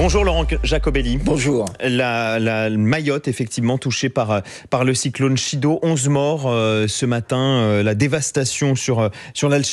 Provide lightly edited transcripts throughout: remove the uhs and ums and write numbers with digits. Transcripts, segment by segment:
Bonjour Laurent Jacobelli. Bonjour. La Mayotte, effectivement, touchée par le cyclone Chido. 11 morts ce matin. La dévastation sur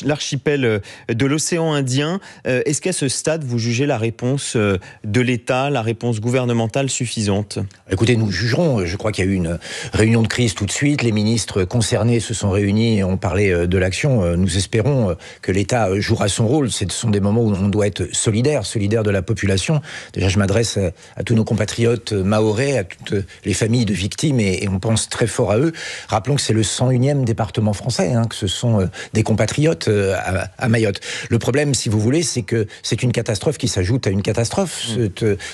l'archipel de l'océan Indien. Est-ce qu'à ce stade, vous jugez la réponse de l'État, la réponse gouvernementale suffisante? Écoutez, nous jugerons. Je crois qu'il y a eu une réunion de crise tout de suite. Les ministres concernés se sont réunis et ont parlé de l'action. Nous espérons que l'État jouera son rôle. Ce sont des moments où on doit être solidaire de la population. Déjà, je m'adresse à tous nos compatriotes mahorais, à toutes les familles de victimes, et on pense très fort à eux. Rappelons que c'est le 101e département français, que ce sont des compatriotes à Mayotte. Le problème, si vous voulez, c'est que c'est une catastrophe qui s'ajoute à une catastrophe,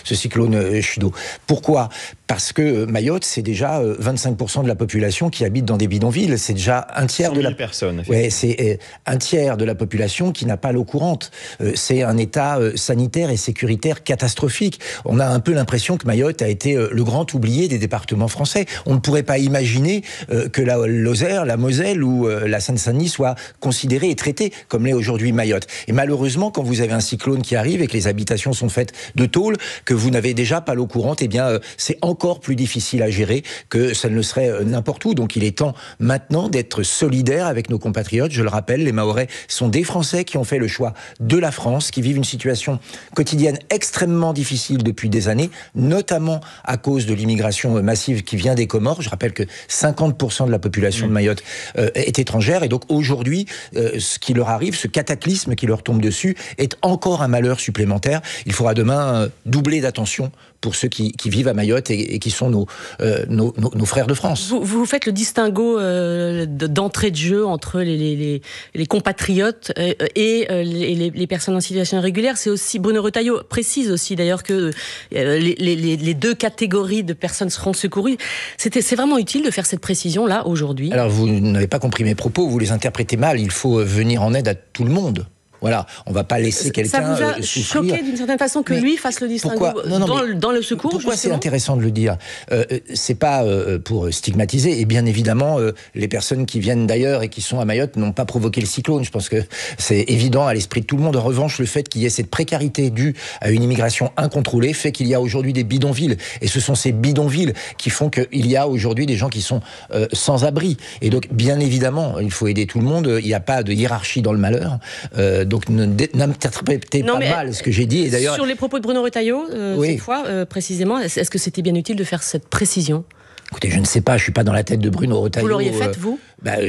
ce cyclone Chido. Pourquoi ? Parce que Mayotte, c'est déjà 25% de la population qui habite dans des bidonvilles. C'est déjà un tiers de la personne. Ouais, c'est un tiers de la population qui n'a pas l'eau courante. C'est un état sanitaire et sécuritaire catastrophique. On a un peu l'impression que Mayotte a été le grand oublié des départements français. On ne pourrait pas imaginer que la Lozère, la Moselle ou la Seine-Saint-Denis soient considérées et traitées comme l'est aujourd'hui Mayotte. Et malheureusement, quand vous avez un cyclone qui arrive et que les habitations sont faites de tôle, que vous n'avez déjà pas l'eau courante, eh bien, c'est encore plus difficile à gérer que ça ne le serait n'importe où. Donc il est temps maintenant d'être solidaire avec nos compatriotes. Je le rappelle, les Mahorais sont des Français qui ont fait le choix de la France, qui vivent une situation quotidienne extrêmement difficile depuis des années, notamment à cause de l'immigration massive qui vient des Comores. Je rappelle que 50% de la population de Mayotte est étrangère, et donc aujourd'hui, ce qui leur arrive, ce cataclysme qui leur tombe dessus, est encore un malheur supplémentaire. Il faudra demain doubler d'attention pour ceux qui vivent à Mayotte et qui sont nos frères de France. Vous faites le distinguo d'entrée de jeu entre les compatriotes et les personnes en situation irrégulière. C'est aussi, Bruno Retailleau précise aussi d'ailleurs que les deux catégories de personnes seront secourues. C'est vraiment utile de faire cette précision-là aujourd'hui. Alors vous n'avez pas compris mes propos, vous les interprétez mal. Il faut venir en aide à tout le monde. Voilà, on va pas laisser quelqu'un souffrir. Ça vous a choqué d'une certaine façon que lui fasse le distinguo dans le secours? Pourquoi c'est intéressant de le dire? C'est pas pour stigmatiser, et bien évidemment, les personnes qui viennent d'ailleurs et qui sont à Mayotte n'ont pas provoqué le cyclone. Je pense que c'est évident à l'esprit de tout le monde. En revanche, le fait qu'il y ait cette précarité due à une immigration incontrôlée fait qu'il y a aujourd'hui des bidonvilles, et ce sont ces bidonvilles qui font qu'il y a aujourd'hui des gens qui sont sans abri. Et donc, bien évidemment, il faut aider tout le monde. Il n'y a pas de hiérarchie dans le malheur. Donc n'interprétez pas mal ce que j'ai dit. Et d'ailleurs, sur les propos de Bruno Retailleau, cette fois, précisément, est-ce que c'était bien utile de faire cette précision? Écoutez, je ne sais pas, je ne suis pas dans la tête de Bruno Retailleau. Vous l'auriez fait, vous?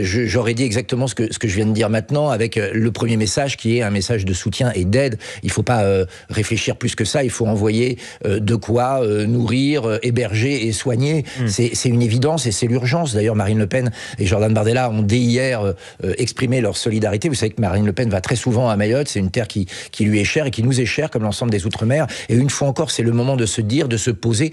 J'aurais dit exactement ce que je viens de dire maintenant, avec le premier message qui est un message de soutien et d'aide. Il ne faut pas réfléchir plus que ça, il faut envoyer de quoi nourrir, héberger et soigner. C'est une évidence et c'est l'urgence. D'ailleurs, Marine Le Pen et Jordan Bardella ont dès hier exprimé leur solidarité. Vous savez que Marine Le Pen va très souvent à Mayotte, c'est une terre qui lui est chère et qui nous est chère, comme l'ensemble des Outre-mer. Et une fois encore, c'est le moment de se dire, de se poser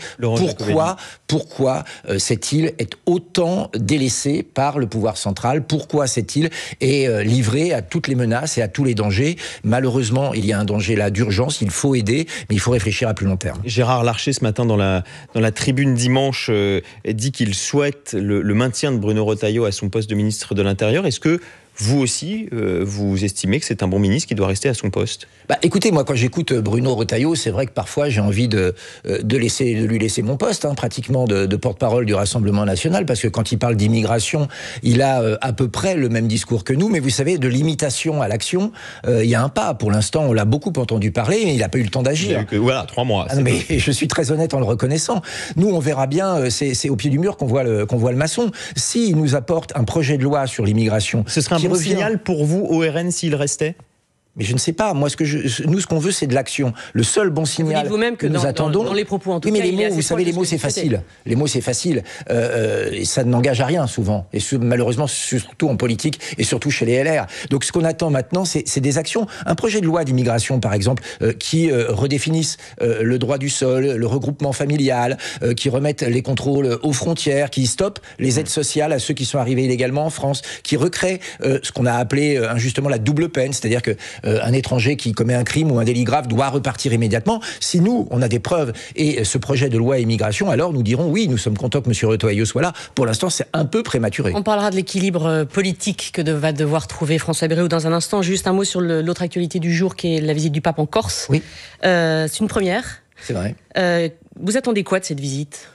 pourquoi cette île est autant délaissée par le pouvoir central, pourquoi cette île est livrée à toutes les menaces et à tous les dangers. Malheureusement, il y a un danger là d'urgence, il faut aider, mais il faut réfléchir à plus long terme. Gérard Larcher, ce matin, dans la tribune dimanche, dit qu'il souhaite le maintien de Bruno Retailleau à son poste de ministre de l'Intérieur. Est-ce que vous aussi, vous estimez que c'est un bon ministre qui doit rester à son poste? Écoutez, moi, quand j'écoute Bruno Retailleau, c'est vrai que parfois j'ai envie de lui laisser mon poste, pratiquement de porte-parole du Rassemblement national, parce que quand il parle d'immigration, il a à peu près le même discours que nous, mais vous savez, de l'imitation à l'action, il y a un pas. Pour l'instant, on l'a beaucoup entendu parler, mais il n'a pas eu le temps d'agir. Voilà, 3 mois. Mais je suis très honnête en le reconnaissant. Nous, on verra bien, c'est au pied du mur qu'on voit le maçon. S'il nous apporte un projet de loi sur l'immigration... Ce serait un bon signal pour vous, au RN, s'il restait? Mais je ne sais pas. Moi, nous, ce qu'on veut, c'est de l'action. Le seul bon signal que nous attendons. Dans les propos, en tout cas. Oui, mais les mots, vous savez, les mots, c'est facile. Les mots, c'est facile. Et ça n'engage à rien, souvent. Et malheureusement, surtout en politique et surtout chez les LR. Donc, ce qu'on attend maintenant, c'est des actions. Un projet de loi d'immigration, par exemple, qui redéfinisse le droit du sol, le regroupement familial, qui remette les contrôles aux frontières, qui stoppe les aides sociales à ceux qui sont arrivés illégalement en France, qui recrée ce qu'on a appelé injustement la double peine, c'est-à-dire que un étranger qui commet un crime ou un délit grave doit repartir immédiatement. Si nous, on a des preuves et ce projet de loi immigration, alors nous dirons oui, nous sommes contents que M. Retailleau soit là. Pour l'instant, c'est un peu prématuré. On parlera de l'équilibre politique que va devoir trouver François Bayrou dans un instant. Juste un mot sur l'autre actualité du jour qui est la visite du pape en Corse. Oui. C'est une première. C'est vrai. Vous attendez quoi de cette visite ?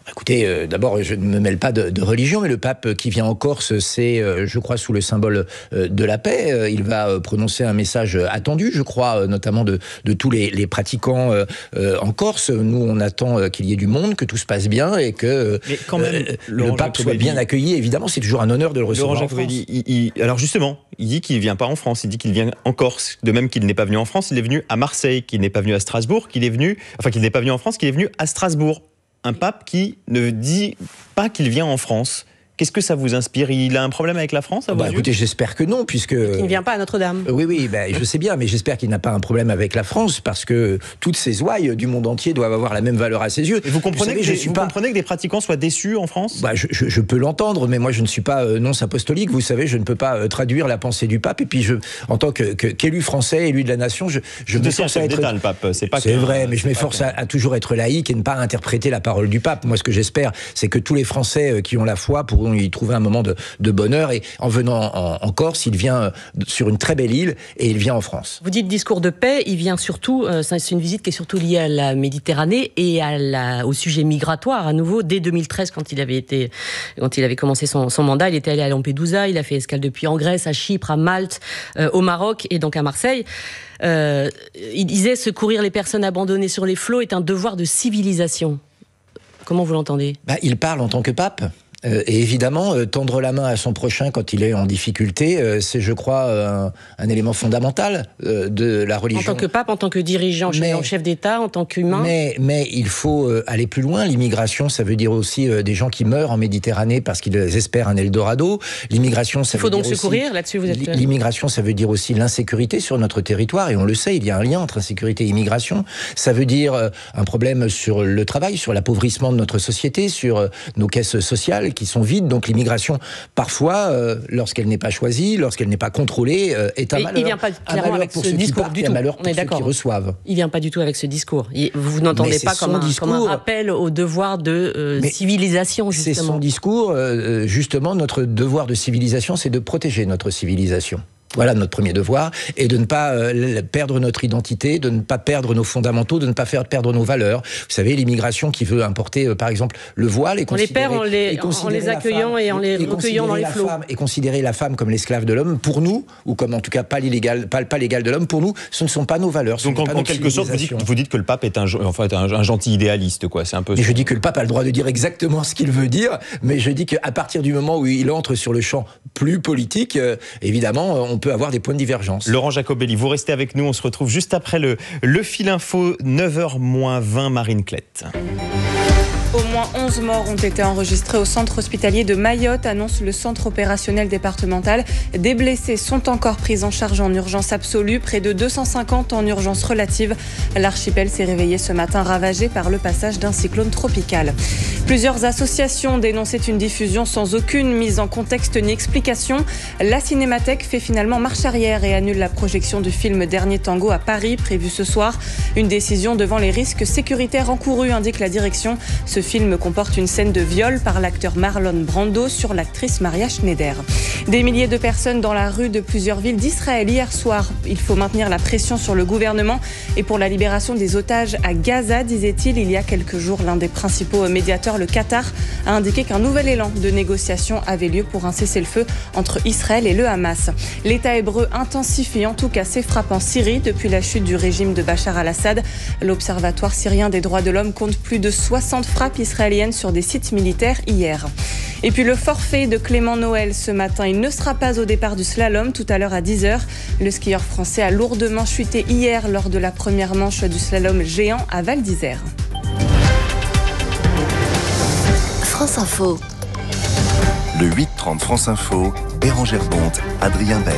Écoutez, d'abord, je ne me mêle pas de religion, mais le pape qui vient en Corse, c'est, je crois, sous le symbole de la paix. Il va prononcer un message attendu, je crois, notamment de tous les pratiquants en Corse. Nous, on attend qu'il y ait du monde, que tout se passe bien et que le pape soit bien accueilli. Évidemment, c'est toujours un honneur de le recevoir en France. Alors justement, il dit qu'il ne vient pas en France, il dit qu'il vient en Corse. De même qu'il n'est pas venu en France, il est venu à Marseille, qu'il n'est pas venu à Strasbourg, qu'il n'est pas venu en France, qu'il est venu à Strasbourg. Un pape qui ne dit pas qu'il vient en France. Qu'est-ce que ça vous inspire ? Il a un problème avec la France à vos yeux ? Écoutez, j'espère que non, puisque... Il ne vient pas à Notre-Dame. Oui, je sais bien, mais j'espère qu'il n'a pas un problème avec la France, parce que toutes ces ouailles du monde entier doivent avoir la même valeur à ses yeux. Et vous comprenez que des pratiquants soient déçus en France ? Je peux l'entendre, mais moi je ne suis pas nonce apostolique, vous savez, je ne peux pas traduire la pensée du pape, et puis en tant qu'élu français, élu de la nation, je m'efforce à être... d'État, le pape, c'est vrai, mais je m'efforce à toujours être laïque et ne pas interpréter la parole du pape. Moi, ce que j'espère, c'est que tous les Français qui ont la foi pourront y trouver un moment de bonheur, et en venant en Corse, il vient sur une très belle île et il vient en France. Vous dites discours de paix, il vient surtout, c'est une visite qui est surtout liée à la Méditerranée et au sujet migratoire à nouveau. Dès 2013, quand il avait commencé son mandat, il était allé à Lampedusa, il a fait escale depuis en Grèce, à Chypre, à Malte, au Maroc et donc à Marseille. Il disait secourir les personnes abandonnées sur les flots est un devoir de civilisation. Comment vous l'entendez ? Il parle en tant que pape. Et évidemment, tendre la main à son prochain quand il est en difficulté, c'est, je crois, un élément fondamental de la religion. En tant que pape, en tant que dirigeant, chef d'État, en tant qu'humain. Mais il faut aller plus loin. L'immigration, ça veut dire aussi des gens qui meurent en Méditerranée parce qu'ils espèrent un Eldorado. L'immigration, ça veut dire aussi... Il faut donc secourir, là-dessus vous êtes... L'immigration, ça veut dire aussi l'insécurité sur notre territoire, et on le sait, il y a un lien entre insécurité et immigration. Ça veut dire un problème sur le travail, sur l'appauvrissement de notre société, sur nos caisses sociales qui sont vides. Donc l'immigration, parfois, lorsqu'elle n'est pas choisie, lorsqu'elle n'est pas contrôlée, est un malheur. Il vient pas clairement avec ce discours du tout. Un malheur pour ceux qui reçoivent. Il vient pas du tout avec ce discours. Vous n'entendez pas comme un rappel au devoir de civilisation, justement. C'est son discours. Justement, notre devoir de civilisation, c'est de protéger notre civilisation. Voilà notre premier devoir, et de ne pas perdre notre identité, de ne pas perdre nos fondamentaux, de ne pas faire perdre nos valeurs. Vous savez, l'immigration qui veut importer, par exemple, le voile, et on les perd en les accueillant et en les recueillant dans les flots. Et considérer la femme comme l'esclave de l'homme, pour nous, ou comme en tout cas pas l'égal de l'homme, pour nous, ce ne sont pas nos valeurs. Donc en quelque sorte, vous dites que le pape est un gentil idéaliste, quoi. C'est un peu. Et je dis que le pape a le droit de dire exactement ce qu'il veut dire, mais je dis qu'à partir du moment où il entre sur le champ plus politique, évidemment, on peut avoir des points de divergence. Laurent Jacobelli, vous restez avec nous, on se retrouve juste après le fil info, 9h-20, Marine Klett. Au moins 11 morts ont été enregistrés au centre hospitalier de Mayotte, annonce le centre opérationnel départemental. Des blessés sont encore pris en charge en urgence absolue, près de 250 en urgence relative. L'archipel s'est réveillé ce matin ravagé par le passage d'un cyclone tropical. Plusieurs associations dénonçaient une diffusion sans aucune mise en contexte ni explication. La Cinémathèque fait finalement marche arrière et annule la projection du film Dernier Tango à Paris, prévue ce soir. Une décision devant les risques sécuritaires encourus, indique la direction. Ce film comporte une scène de viol par l'acteur Marlon Brando sur l'actrice Maria Schneider. Des milliers de personnes dans la rue de plusieurs villes d'Israël hier soir. Il faut maintenir la pression sur le gouvernement et pour la libération des otages à Gaza, disait-il il y a quelques jours. L'un des principaux médiateurs, le Qatar, a indiqué qu'un nouvel élan de négociation avait lieu pour un cessez-le-feu entre Israël et le Hamas. L'État hébreu intensifie en tout cas ses frappes en Syrie depuis la chute du régime de Bachar al-Assad. L'Observatoire syrien des droits de l'homme compte plus de 60 frappes israélienne sur des sites militaires hier. Et puis le forfait de Clément Noël ce matin. Il ne sera pas au départ du slalom tout à l'heure à 10h. Le skieur français a lourdement chuté hier lors de la première manche du slalom géant à Val d'Isère. France Info. Le 8-30 France Info, Bérangère Bonte, Adrien Beck.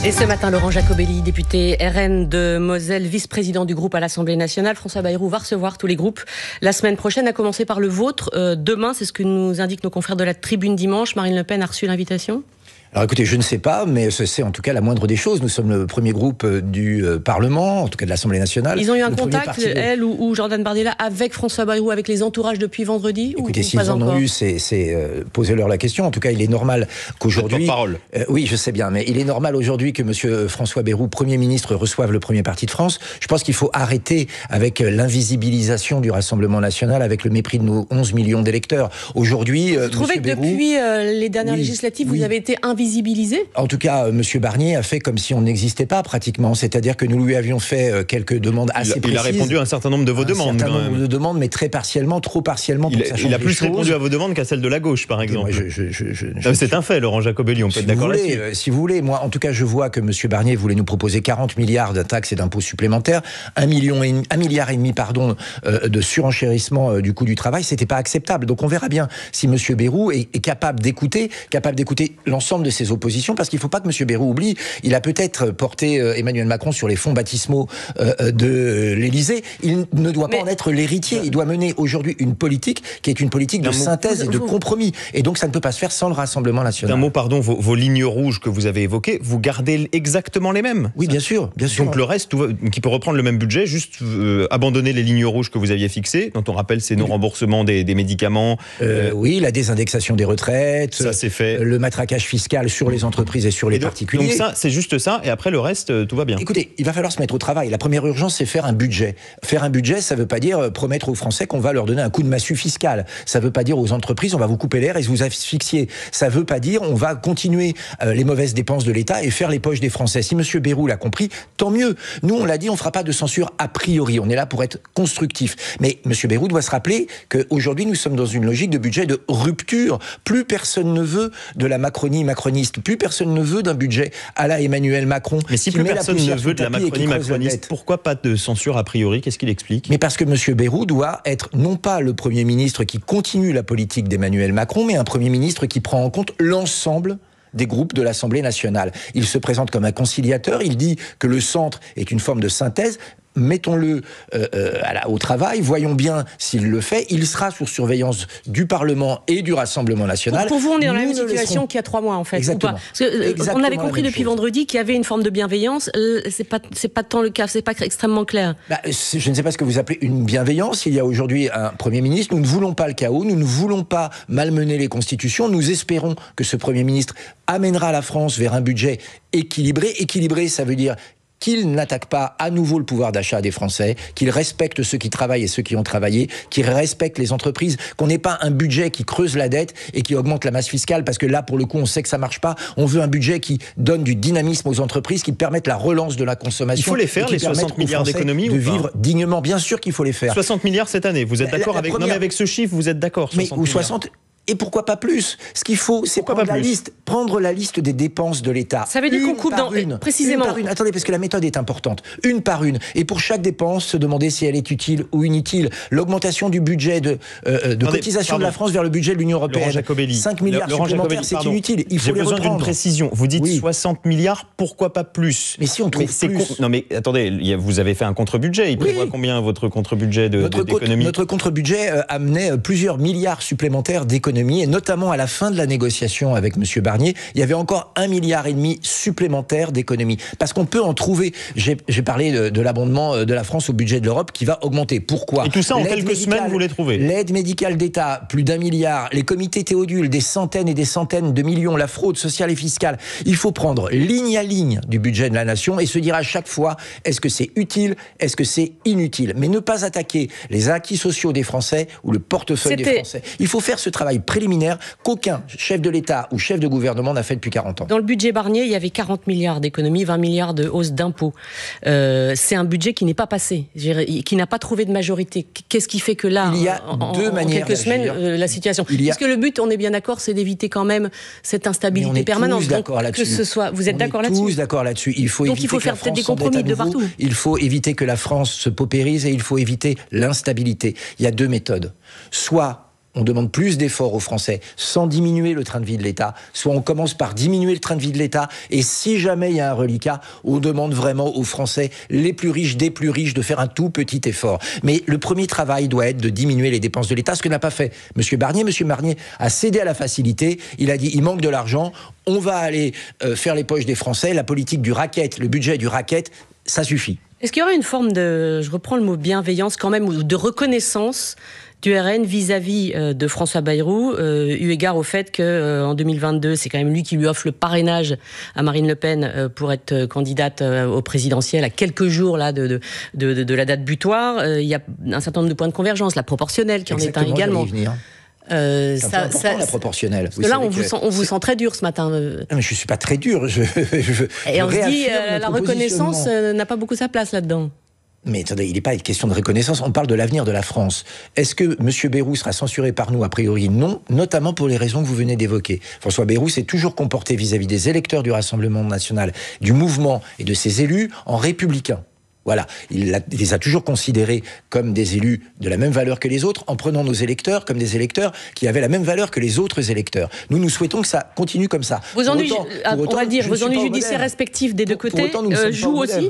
Et ce matin, Laurent Jacobelli, député RN de Moselle, vice-président du groupe à l'Assemblée nationale. François Bayrou va recevoir tous les groupes la semaine prochaine, à commencer par le vôtre. Demain, c'est ce que nous indiquent nos confrères de la Tribune dimanche. Marine Le Pen a reçu l'invitation ? Alors écoutez, je ne sais pas, mais c'est en tout cas la moindre des choses. Nous sommes le premier groupe du Parlement, en tout cas de l'Assemblée nationale. Ils ont eu un contact, elle ou Jordan Bardella, avec François Bayrou, avec les entourages depuis vendredi? Écoutez, s'ils en ont eu, posez-leur la question. En tout cas, il est normal qu'aujourd'hui... oui, je sais bien, mais il est normal aujourd'hui que M. François Bayrou, Premier ministre, reçoive le premier parti de France. Je pense qu'il faut arrêter avec l'invisibilisation du Rassemblement national, avec le mépris de nos 11 millions d'électeurs. Aujourd'hui, vous trouvez que Bayrou, depuis les dernières législatives, vous avez été invisibilisé? En tout cas, M. Barnier a fait comme si on n'existait pas pratiquement. C'est-à-dire que nous lui avions fait quelques demandes assez précises. Il a répondu à un certain nombre de vos demandes. Un certain nombre de demandes, mais très partiellement, trop partiellement. Il a plus répondu à vos demandes qu'à celles de la gauche, par exemple. C'est un fait, Laurent Jacobelli, on peut être d'accord là-dessus. Si vous voulez, moi, en tout cas, je vois que M. Barnier voulait nous proposer 40 milliards de taxes et d'impôts supplémentaires, 1,5 milliard de surenchérissement du coût du travail. C'était pas acceptable. Donc on verra bien si M. Bayrou est capable d'écouter l'ensemble de ses oppositions, parce qu'il ne faut pas que M. Bayrou oublie, il a peut-être porté Emmanuel Macron sur les fonds baptismaux de l'Élysée. Il ne doit pas en être l'héritier. Il doit mener aujourd'hui une politique qui est une politique de synthèse et de compromis. Et donc ça ne peut pas se faire sans le Rassemblement national. D'un mot, pardon, vos lignes rouges que vous avez évoquées, vous gardez exactement les mêmes? Oui, bien sûr. Donc le reste, qui peut reprendre le même budget, juste abandonner les lignes rouges que vous aviez fixées, dont on rappelle c'est non-remboursement des médicaments. Oui, la désindexation des retraites. Ça c'est fait. Le matraquage fiscal sur les entreprises et sur les particuliers. Donc ça, c'est juste ça, et après le reste, tout va bien. Écoutez, il va falloir se mettre au travail. La première urgence, c'est faire un budget. Faire un budget, ça ne veut pas dire promettre aux Français qu'on va leur donner un coup de massue fiscal. Ça ne veut pas dire aux entreprises, on va vous couper l'air et vous asphyxier. Ça ne veut pas dire, on va continuer les mauvaises dépenses de l'État et faire les poches des Français. Si M. Bayrou l'a compris, tant mieux. Nous, on l'a dit, on ne fera pas de censure a priori. On est là pour être constructif. Mais M. Bayrou doit se rappeler qu'aujourd'hui, nous sommes dans une logique de budget de rupture. Plus personne ne veut de la Macronie macroniste. Plus personne ne veut d'un budget à la Emmanuel Macron. Mais si plus personne ne veut de la Macronie macroniste, pourquoi pas de censure a priori? Qu'est-ce qu'il explique? Mais parce que M. Bayrou doit être non pas le Premier ministre qui continue la politique d'Emmanuel Macron, mais un Premier ministre qui prend en compte l'ensemble des groupes de l'Assemblée nationale. Il se présente comme un conciliateur, il dit que le centre est une forme de synthèse. Mettons-le au travail, voyons bien s'il le fait. Il sera sous surveillance du Parlement et du Rassemblement national. Pour vous, on est dans la même situation qu'il y a 3 mois, en fait. Exactement. On avait compris depuis vendredi qu'il y avait une forme de bienveillance. C'est pas tant le cas, c'est pas extrêmement clair. Je ne sais pas ce que vous appelez une bienveillance. Il y a aujourd'hui un Premier ministre. Nous ne voulons pas le chaos. Nous ne voulons pas malmener les constitutions. Nous espérons que ce Premier ministre amènera la France vers un budget équilibré. Équilibré, ça veut dire qu'il n'attaque pas à nouveau le pouvoir d'achat des Français, qu'il respecte ceux qui travaillent et ceux qui ont travaillé, qu'il respecte les entreprises, qu'on n'ait pas un budget qui creuse la dette et qui augmente la masse fiscale, parce que là, pour le coup, on sait que ça marche pas. On veut un budget qui donne du dynamisme aux entreprises, qui permette la relance de la consommation. Il faut les faire, les 60 milliards d'économies, de vivre dignement. Bien sûr qu'il faut les faire. 60 milliards cette année, vous êtes d'accord avec... Non, mais avec ce chiffre, vous êtes d'accord? Mais ou 60... Et pourquoi pas plus? Ce qu'il faut, c'est prendre la liste des dépenses de l'État. Ça veut dire qu'on coupe précisément. Une par une. Attendez, parce que la méthode est importante. Une par une. Et pour chaque dépense, se demander si elle est utile ou inutile. L'augmentation du budget de cotisation de la France vers le budget de l'Union européenne. 5 milliards supplémentaires, c'est inutile. Il faut les reprendre. J'ai besoin d'une précision. Vous dites 60 milliards, pourquoi pas plus? Mais si on trouve plus... Non mais attendez, vous avez fait un contre-budget. Il prévoit combien votre contre-budget d'économie? Notre contre-budget amenait plusieurs milliards supplémentaires d'économie. Et notamment à la fin de la négociation avec M. Barnier, il y avait encore 1,5 milliard supplémentaire d'économies. Parce qu'on peut en trouver. J'ai parlé de l'abondement de la France au budget de l'Europe qui va augmenter. Pourquoi? Et tout ça en quelques semaines, vous les trouvez? L'aide médicale d'État, plus d'1 milliard. Les comités Théodule, des centaines et des centaines de millions. La fraude sociale et fiscale. Il faut prendre ligne à ligne du budget de la nation et se dire à chaque fois, est-ce que c'est utile, est-ce que c'est inutile? Mais ne pas attaquer les acquis sociaux des Français ou le portefeuille des Français. Il faut faire ce travail préliminaire qu'aucun chef de l'État ou chef de gouvernement n'a fait depuis 40 ans. Dans le budget Barnier, il y avait 40 milliards d'économies, 20 milliards de hausse d'impôts. C'est un budget qui n'est pas passé, qui n'a pas trouvé de majorité. Qu'est-ce qui fait que là, il y a deux manières en quelques semaines, la situation... Parce que le but, on est bien d'accord, c'est d'éviter quand même cette instabilité permanente. Que ce soit... Vous êtes d'accord là-dessus? Tous d'accord là-dessus. Il faut Donc il faut faire peut-être des compromis de partout. Il faut éviter que la France se paupérise et il faut éviter l'instabilité. Il y a deux méthodes. Soit on demande plus d'efforts aux Français sans diminuer le train de vie de l'État, soit on commence par diminuer le train de vie de l'État, et si jamais il y a un reliquat, on demande vraiment aux Français les plus riches des plus riches de faire un tout petit effort. Mais le premier travail doit être de diminuer les dépenses de l'État, ce que n'a pas fait M. Barnier. M. Barnier a cédé à la facilité, il a dit il manque de l'argent, on va aller faire les poches des Français, la politique du racket, le budget du racket, ça suffit. Est-ce qu'il y aura une forme de, je reprends le mot bienveillance quand même, ou de reconnaissance du RN vis-à-vis de François Bayrou, eu égard au fait qu'en 2022, c'est quand même lui qui lui offre le parrainage à Marine Le Pen pour être candidate au présidentiel à quelques jours là, de la date butoir. Il y a un certain nombre de points de convergence, la proportionnelle qui en est un également. C'est important, la proportionnelle. Parce que là, on vous sent très dur ce matin. Non, mais je ne suis pas très dur. Et on se dit, la reconnaissance n'a pas beaucoup sa place là-dedans. Mais attendez, il n'est pas question de reconnaissance, on parle de l'avenir de la France. Est-ce que M. Bayrou sera censuré par nous? A priori non, notamment pour les raisons que vous venez d'évoquer. François Bayrou s'est toujours comporté vis-à-vis des électeurs du Rassemblement national, du mouvement et de ses élus en républicain. Voilà, il les a toujours considérés comme des élus de la même valeur que les autres, en prenant nos électeurs comme des électeurs qui avaient la même valeur que les autres électeurs. Nous souhaitons que ça continue comme ça. Vos ennuis, on va dire, vos ennuis judiciaires respectifs des deux côtés jouent aussi.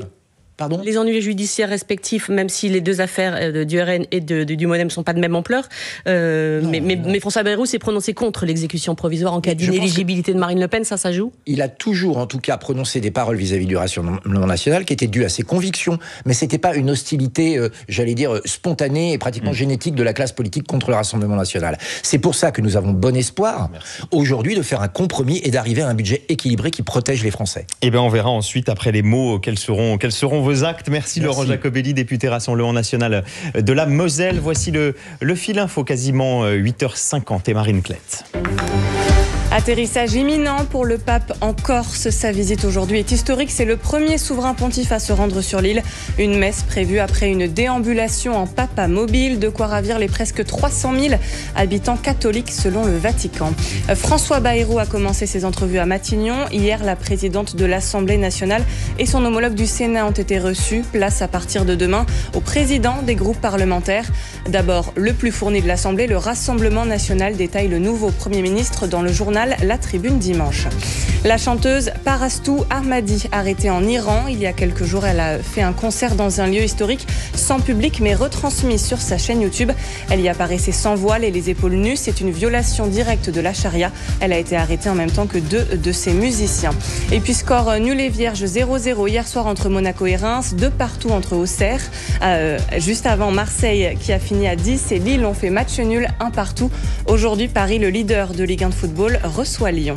Pardon ? Les ennuis judiciaires respectifs, même si les deux affaires du RN et du MoDem ne sont pas de même ampleur, mais François Bayrou s'est prononcé contre l'exécution provisoire en cas d'inéligibilité de Marine Le Pen, ça joue ? Il a toujours, en tout cas, prononcé des paroles vis-à-vis du Rassemblement national qui étaient dues à ses convictions, mais c'était pas une hostilité, j'allais dire, spontanée et pratiquement génétique de la classe politique contre le Rassemblement national. C'est pour ça que nous avons bon espoir, aujourd'hui, de faire un compromis et d'arriver à un budget équilibré qui protège les Français. Eh bien, on verra ensuite, après les mots, quels seront vos actes. Merci Laurent Jacobelli, député Rassemblement national de la Moselle. Voici le fil info, quasiment 8h50 et Marine Klett. Atterrissage imminent pour le pape en Corse. Sa visite aujourd'hui est historique. C'est le premier souverain pontife à se rendre sur l'île. Une messe prévue après une déambulation en papa mobile. De quoi ravir les presque 300 000 habitants catholiques selon le Vatican. François Bayrou a commencé ses entrevues à Matignon. Hier, la présidente de l'Assemblée nationale et son homologue du Sénat ont été reçus. Place à partir de demain aux présidents des groupes parlementaires. D'abord, le plus fourni de l'Assemblée, le Rassemblement national, détaille le nouveau Premier ministre dans le journal La Tribune dimanche. La chanteuse Parastou Ahmadi, arrêtée en Iran. Il y a quelques jours, elle a fait un concert dans un lieu historique sans public mais retransmis sur sa chaîne YouTube. Elle y apparaissait sans voile et les épaules nues. C'est une violation directe de la charia. Elle a été arrêtée en même temps que 2 de ses musiciens. Et puis score nul et vierge 0-0 hier soir entre Monaco et Reims, 2 partout entre Auxerre. Juste avant, Marseille qui a fini à 10 et Lille ont fait match nul 1 partout. Aujourd'hui, Paris, le leader de Ligue 1 de football, reçoit Lyon.